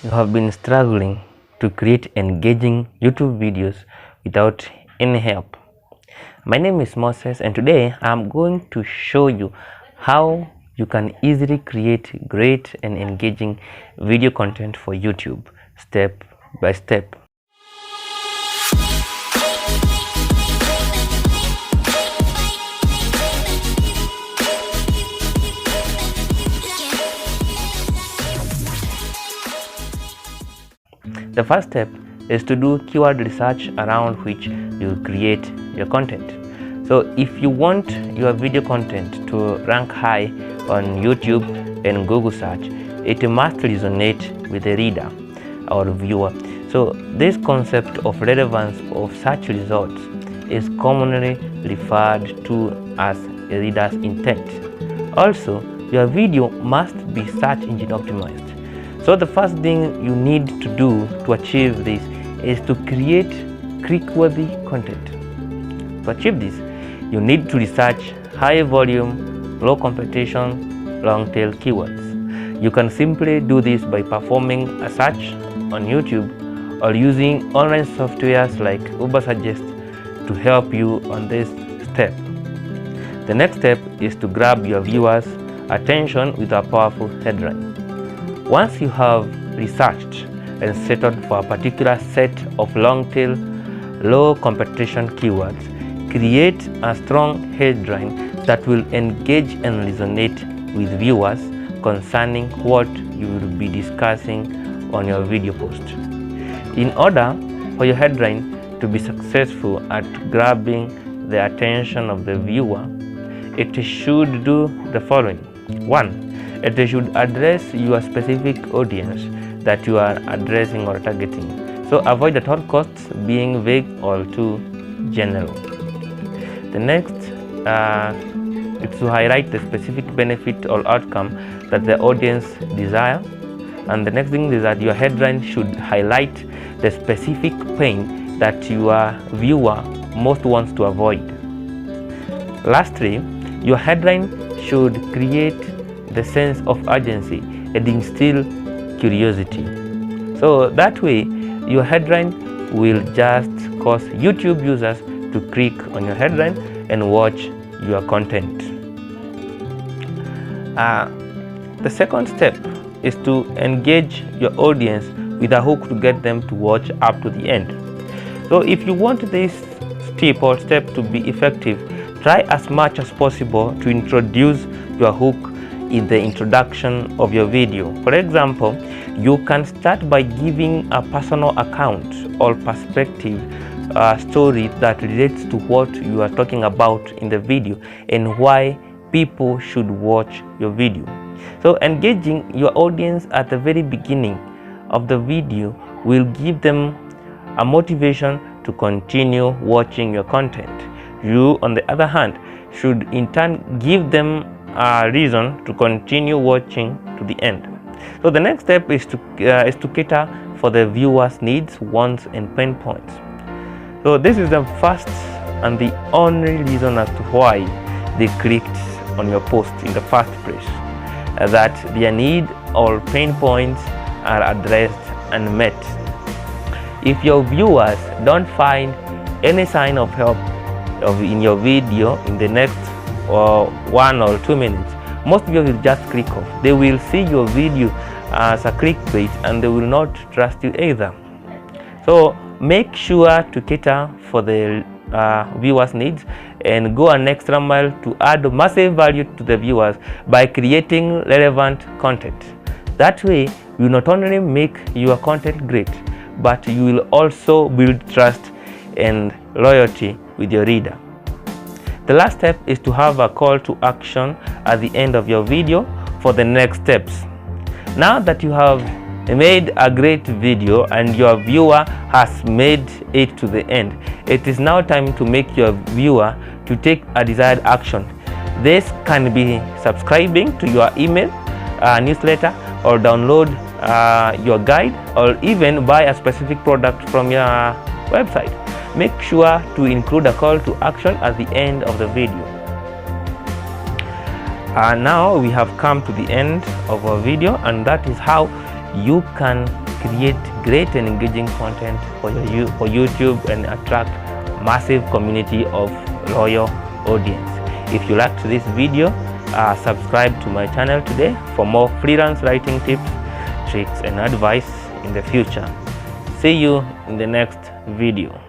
You have been struggling to create engaging YouTube videos without any help. My name is Moses, and today I'm going to show you how you can easily create great and engaging video content for YouTube step by step. The first step is to do keyword research around which you create your content. So if you want your video content to rank high on YouTube and Google search, it must resonate with the reader or viewer. So this concept of relevance of search results is commonly referred to as a reader's intent. Also, your video must be search engine optimized. So the first thing you need to do to achieve this is to create click-worthy content. To achieve this, you need to research high volume, low competition, long tail keywords. You can simply do this by performing a search on YouTube or using online softwares like Ubersuggest to help you on this step. The next step is to grab your viewers' attention with a powerful headline. Once you have researched and settled for a particular set of long-tail, low-competition keywords, create a strong headline that will engage and resonate with viewers concerning what you will be discussing on your video post. In order for your headline to be successful at grabbing the attention of the viewer, it should do the following. 1. It should address your specific audience that you are addressing or targeting. So avoid at all costs being vague or too general. The next is to highlight the specific benefit or outcome that the audience desire. And the next thing is that your headline should highlight the specific pain that your viewer most wants to avoid. Lastly, your headline should create the sense of urgency and instill curiosity. So that way, your headline will just cause YouTube users to click on your headline and watch your content. The second step is to engage your audience with a hook to get them to watch up to the end. So if you want this step to be effective, try as much as possible to introduce your hook in the introduction of your video. For example, you can start by giving a personal account or perspective story that relates to what you are talking about in the video and why people should watch your video. So engaging your audience at the very beginning of the video will give them a motivation to continue watching your content. You, on the other hand, should in turn give them a reason to continue watching to the end. So the next step is to cater for the viewer's needs, wants, and pain points. So this is the first and the only reason as to why they clicked on your post in the first place, that their need or pain points are addressed and met. If your viewers don't find any sign of help in your video in the next 1 or 2 minutes, most people will just click off. They will see your video as a clickbait and they will not trust you either. So make sure to cater for the viewers' needs and go an extra mile to add massive value to the viewers by creating relevant content. That way, you not only make your content great, but you will also build trust and loyalty with your reader. The last step is to have a call to action at the end of your video for the next steps. Now that you have made a great video and your viewer has made it to the end, it is now time to make your viewer to take a desired action. This can be subscribing to your email newsletter or download your guide or even buy a specific product from your website. Make sure to include a call to action at the end of the video. Now we have come to the end of our video, and that is how you can create great and engaging content for YouTube and attract massive community of loyal audience. If you liked this video, subscribe to my channel today for more freelance writing tips, tricks and advice in the future. See you in the next video.